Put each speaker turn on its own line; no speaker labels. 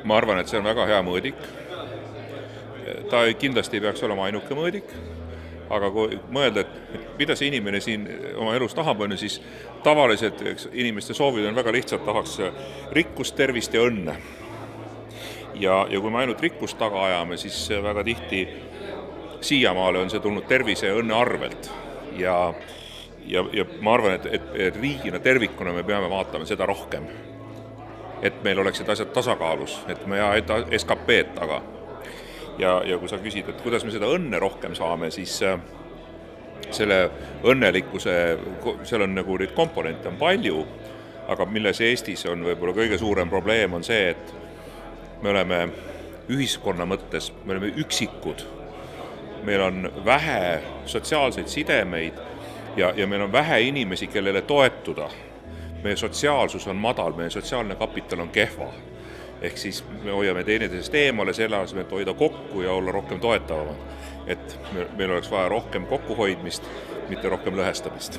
ma arvan, et see on väga hea mõõdik. Ta kindlasti ei peaks olema ainuke mõõdik, aga kui mõelda, et mida see inimene siin oma elus tahab, siis tavaliselt inimeste soovid on väga lihtsalt, tahaks rikkust, tervist ja õnne. Ja kui me ainult rikkust taga ajame, siis väga tihti siiamaale on see tulnud tervise ja õnne arvelt. Ja ma arvan, et riigina tervikuna me peame vaatama seda rohkem, et meil oleksid asjad tasakaalus, et me ei SKP-d taga. Ja kui sa küsid, et kuidas me seda õnne rohkem saame, siis selle õnnelikkuse, seal on nagu neid komponente on palju, aga milles Eestis on võib-olla kõige suurem probleem on see, et me oleme ühiskonna mõttes, me oleme üksikud, meil on vähe sotsiaalseid sidemeid ja meil on vähe inimesi, kellele toetuda. Meie sotsiaalsus on madal, meie sotsiaalne kapital on kehva. Ehk siis me hoiame teineteisest eemale selle asemel, et hoida kokku ja olla rohkem toetavamad. Et meil oleks vaja rohkem kokkuhoidmist, mitte rohkem lõhestamist.